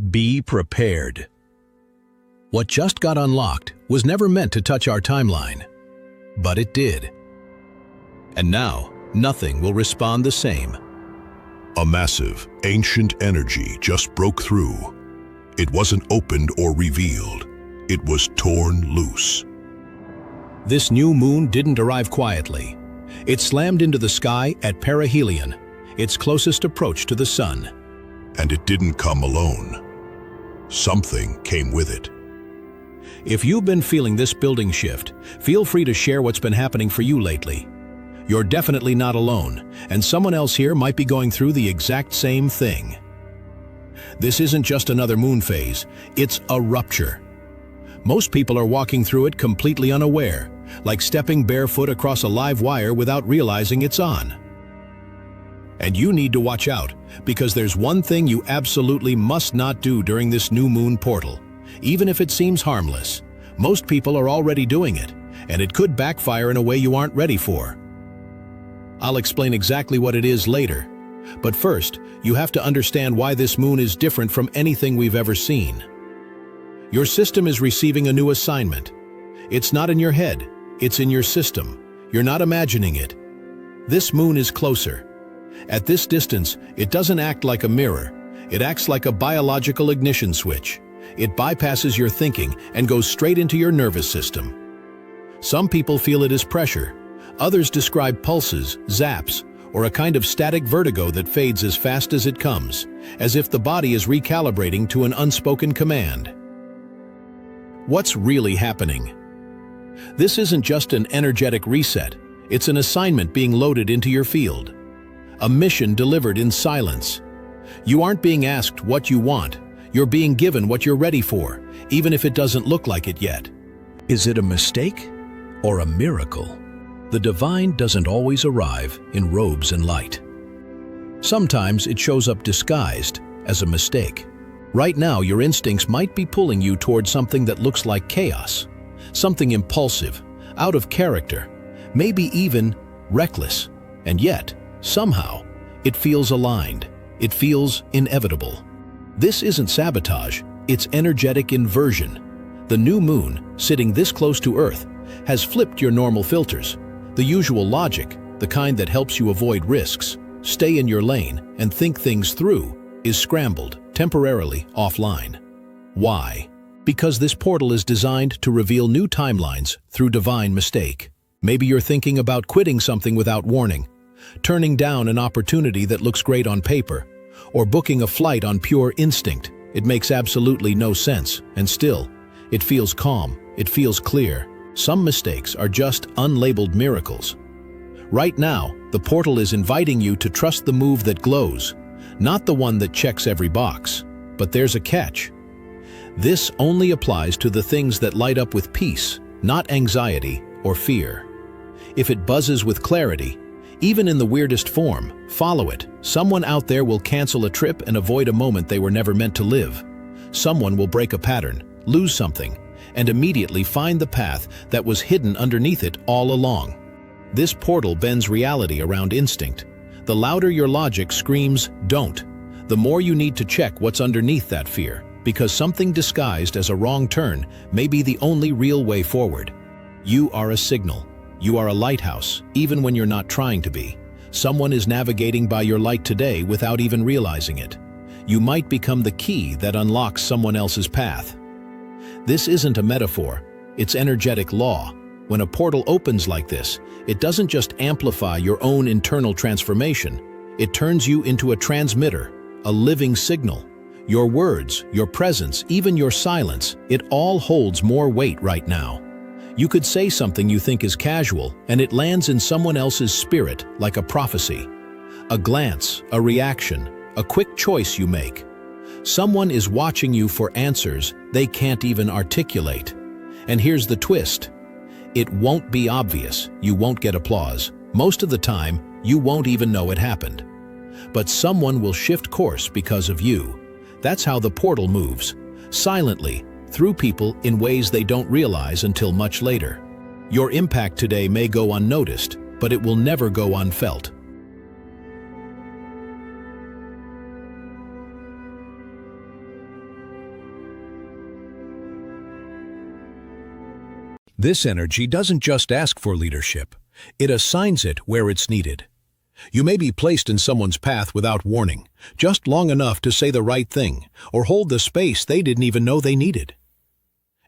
Be prepared. What just got unlocked was never meant to touch our timeline, but it did. And now, nothing will respond the same. A massive, ancient energy just broke through. It wasn't opened or revealed. It was torn loose. This new moon didn't arrive quietly. It slammed into the sky at perihelion, its closest approach to the sun. And it didn't come alone. Something came with it. If you've been feeling this building shift, feel free to share what's been happening for you lately. You're definitely not alone, and someone else here might be going through the exact same thing. This isn't just another moon phase, it's a rupture. Most people are walking through it completely unaware, like stepping barefoot across a live wire without realizing it's on. And you need to watch out, because there's one thing you absolutely must not do during this new moon portal. Even if it seems harmless, most people are already doing it, and it could backfire in a way you aren't ready for. I'll explain exactly what it is later, but first, you have to understand why this moon is different from anything we've ever seen. Your system is receiving a new assignment. It's not in your head, it's in your system. You're not imagining it. This moon is closer. At this distance, it doesn't act like a mirror. It acts like a biological ignition switch. It bypasses your thinking and goes straight into your nervous system. Some people feel it as pressure. Others describe pulses, zaps, or a kind of static vertigo that fades as fast as it comes, as if the body is recalibrating to an unspoken command. What's really happening? This isn't just an energetic reset. It's an assignment being loaded into your field. A mission delivered in silence. You aren't being asked what you want. You're being given what you're ready for, even if it doesn't look like it yet. Is it a mistake or a miracle? The divine doesn't always arrive in robes and light. Sometimes it shows up disguised as a mistake. Right now, your instincts might be pulling you towards something that looks like chaos, something impulsive, out of character, maybe even reckless, and yet, somehow, it feels aligned. It feels inevitable. This isn't sabotage, it's energetic inversion. The new moon, sitting this close to Earth, has flipped your normal filters. The usual logic, the kind that helps you avoid risks, stay in your lane, and think things through, is scrambled, temporarily offline. Why? Because this portal is designed to reveal new timelines through divine mistake. Maybe you're thinking about quitting something without warning, turning down an opportunity that looks great on paper, or booking a flight on pure instinct. It makes absolutely no sense, and still, it feels calm, it feels clear. Some mistakes are just unlabeled miracles. Right now, the portal is inviting you to trust the move that glows, not the one that checks every box. But there's a catch. This only applies to the things that light up with peace, not anxiety or fear. If it buzzes with clarity, even in the weirdest form, follow it. Someone out there will cancel a trip and avoid a moment they were never meant to live. Someone will break a pattern, lose something, and immediately find the path that was hidden underneath it all along. This portal bends reality around instinct. The louder your logic screams, "Don't," the more you need to check what's underneath that fear, because something disguised as a wrong turn may be the only real way forward. You are a signal. You are a lighthouse, even when you're not trying to be. Someone is navigating by your light today without even realizing it. You might become the key that unlocks someone else's path. This isn't a metaphor, it's energetic law. When a portal opens like this, it doesn't just amplify your own internal transformation, it turns you into a transmitter, a living signal. Your words, your presence, even your silence, it all holds more weight right now. You could say something you think is casual, and it lands in someone else's spirit like a prophecy. A glance, a reaction, a quick choice you make. Someone is watching you for answers they can't even articulate. And here's the twist. It won't be obvious, you won't get applause. Most of the time, you won't even know it happened. But someone will shift course because of you. That's how the portal moves, silently, through people in ways they don't realize until much later. Your impact today may go unnoticed, but it will never go unfelt. This energy doesn't just ask for leadership, it assigns it where it's needed. You may be placed in someone's path without warning, just long enough to say the right thing or hold the space they didn't even know they needed.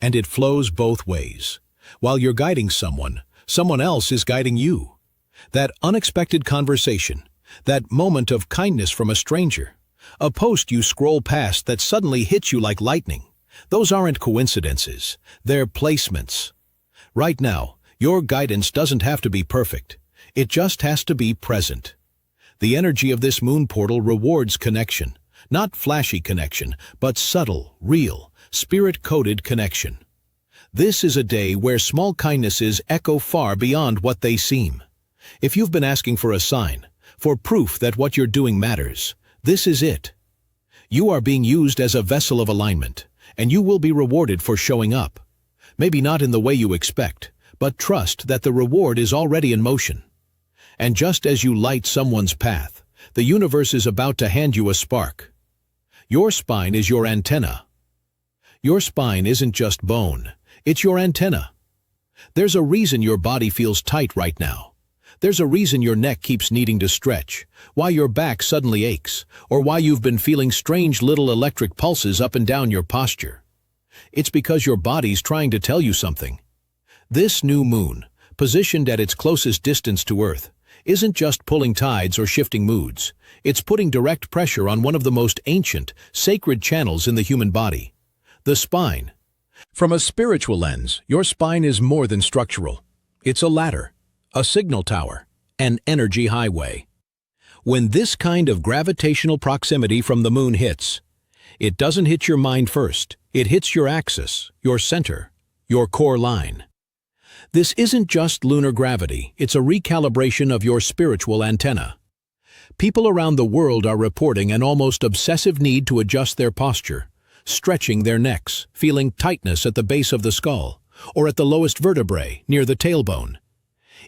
And it flows both ways. While you're guiding someone, someone else is guiding you. That unexpected conversation, that moment of kindness from a stranger, a post you scroll past that suddenly hits you like lightning. Those aren't coincidences, they're placements. Right now, your guidance doesn't have to be perfect. It just has to be present. The energy of this moon portal rewards connection, not flashy connection, but subtle, real, spirit-coded connection. This is a day where small kindnesses echo far beyond what they seem. If you've been asking for a sign, for proof that what you're doing matters, this is it. You are being used as a vessel of alignment, and you will be rewarded for showing up. Maybe not in the way you expect, but trust that the reward is already in motion. And just as you light someone's path, the universe is about to hand you a spark. Your spine is your antenna. Your spine isn't just bone, it's your antenna. There's a reason your body feels tight right now. There's a reason your neck keeps needing to stretch, why your back suddenly aches, or why you've been feeling strange little electric pulses up and down your posture. It's because your body's trying to tell you something. This new moon, positioned at its closest distance to Earth, isn't just pulling tides or shifting moods. It's putting direct pressure on one of the most ancient, sacred channels in the human body, the spine. From a spiritual lens, your spine is more than structural. It's a ladder, a signal tower, an energy highway. When this kind of gravitational proximity from the moon hits, it doesn't hit your mind first. It hits your axis, your center, your core line. This isn't just lunar gravity, it's a recalibration of your spiritual antenna. People around the world are reporting an almost obsessive need to adjust their posture, stretching their necks, feeling tightness at the base of the skull, or at the lowest vertebrae, near the tailbone.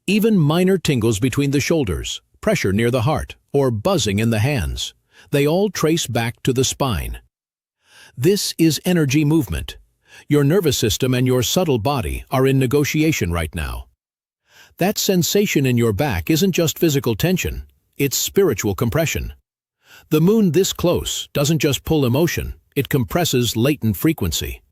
Even minor tingles between the shoulders, pressure near the heart, or buzzing in the hands, they all trace back to the spine. This is energy movement. Your nervous system and your subtle body are in negotiation right now. That sensation in your back isn't just physical tension, it's spiritual compression. The moon this close doesn't just pull emotion, it compresses latent frequency.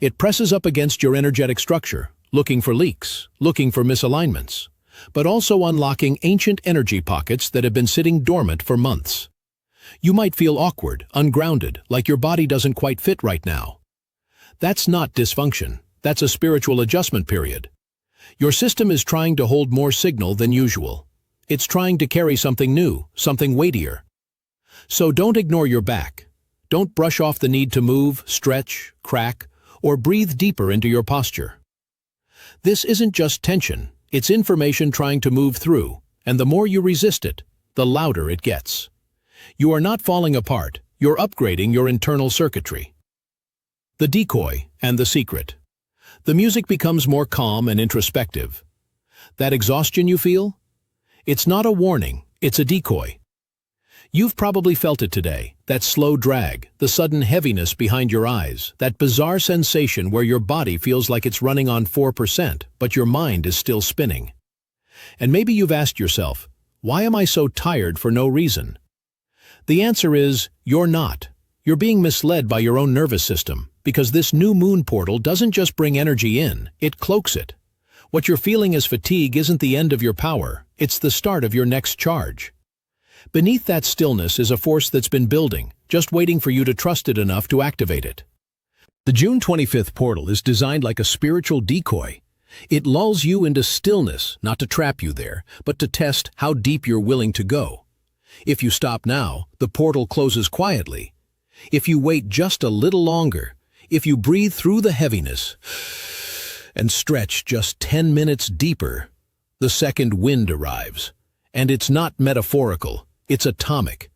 It presses up against your energetic structure, looking for leaks, looking for misalignments, but also unlocking ancient energy pockets that have been sitting dormant for months. You might feel awkward, ungrounded, like your body doesn't quite fit right now. That's not dysfunction, that's a spiritual adjustment period. Your system is trying to hold more signal than usual. It's trying to carry something new, something weightier. So don't ignore your back. Don't brush off the need to move, stretch, crack, or breathe deeper into your posture. This isn't just tension, it's information trying to move through, and the more you resist it, the louder it gets. You are not falling apart, you're upgrading your internal circuitry. The decoy and the secret. The music becomes more calm and introspective. That exhaustion you feel? It's not a warning, it's a decoy. You've probably felt it today, that slow drag, the sudden heaviness behind your eyes, that bizarre sensation where your body feels like it's running on 4%, but your mind is still spinning. And maybe you've asked yourself, why am I so tired for no reason? The answer is, you're not. You're being misled by your own nervous system, because this new moon portal doesn't just bring energy in, it cloaks it. What you're feeling as fatigue isn't the end of your power, it's the start of your next charge. Beneath that stillness is a force that's been building, just waiting for you to trust it enough to activate it. The June 25th portal is designed like a spiritual decoy. It lulls you into stillness, not to trap you there, but to test how deep you're willing to go. If you stop now, the portal closes quietly. If you wait just a little longer, if you breathe through the heaviness and stretch just 10 minutes deeper, the second wind arrives. And it's not metaphorical, it's atomic.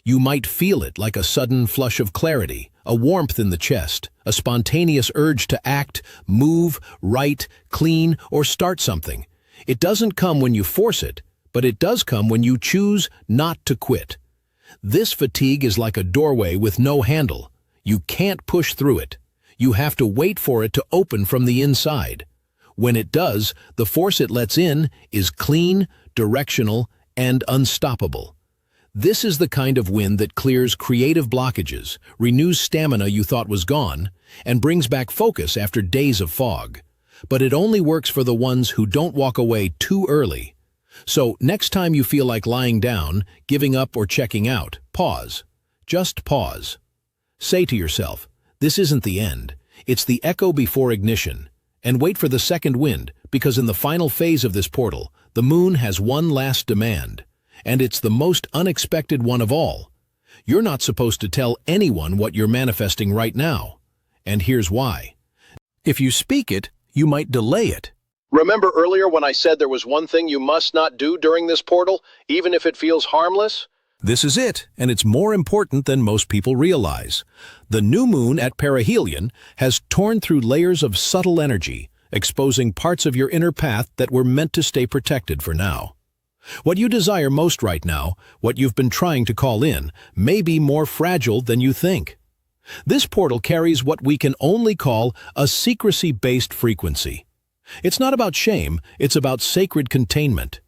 You might feel it like a sudden flush of clarity, a warmth in the chest, a spontaneous urge to act, move, write, clean, or start something. It doesn't come when you force it, but it does come when you choose not to quit. This fatigue is like a doorway with no handle. You can't push through it. You have to wait for it to open from the inside. When it does, the force it lets in is clean, directional, and unstoppable. This is the kind of wind that clears creative blockages, renews stamina you thought was gone, and brings back focus after days of fog. But it only works for the ones who don't walk away too early. So next time you feel like lying down, giving up, or checking out, pause. Just pause. Say to yourself, this isn't the end. It's the echo before ignition. And wait for the second wind, because in the final phase of this portal, the moon has one last demand. And it's the most unexpected one of all. You're not supposed to tell anyone what you're manifesting right now. And here's why. If you speak it, you might delay it. Remember earlier when I said there was one thing you must not do during this portal, even if it feels harmless? This is it, and it's more important than most people realize. The new moon at perihelion has torn through layers of subtle energy, exposing parts of your inner path that were meant to stay protected for now. What you desire most right now, what you've been trying to call in, may be more fragile than you think. This portal carries what we can only call a secrecy-based frequency. It's not about shame, it's about sacred containment.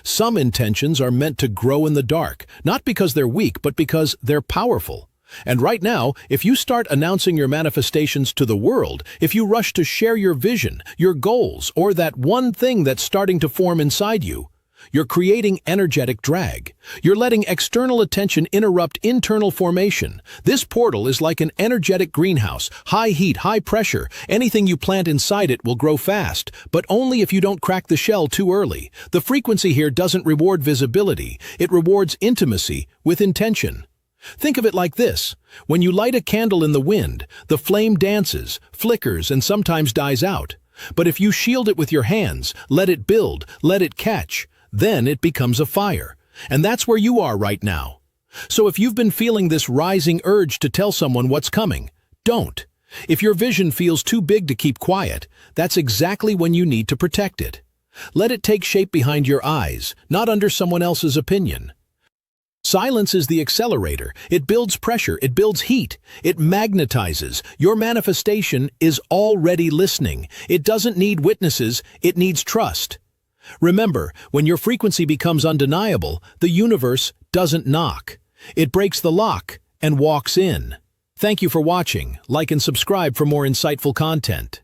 Some intentions are meant to grow in the dark, not because they're weak, but because they're powerful. And right now, if you start announcing your manifestations to the world, if you rush to share your vision, your goals, or that one thing that's starting to form inside you, you're creating energetic drag. You're letting external attention interrupt internal formation. This portal is like an energetic greenhouse, high heat, high pressure. Anything you plant inside it will grow fast, but only if you don't crack the shell too early. The frequency here doesn't reward visibility. It rewards intimacy with intention. Think of it like this. When you light a candle in the wind, the flame dances, flickers, and sometimes dies out. But if you shield it with your hands, let it build, let it catch, then it becomes a fire. And that's where you are right now. So if you've been feeling this rising urge to tell someone what's coming, don't. If your vision feels too big to keep quiet, that's exactly when you need to protect it. Let it take shape behind your eyes, not under someone else's opinion. Silence is the accelerator. It builds pressure, it builds heat, it magnetizes. Your manifestation is already listening. It doesn't need witnesses, it needs trust. Remember, when your frequency becomes undeniable, the universe doesn't knock. It breaks the lock and walks in. Thank you for watching. Like and subscribe for more insightful content.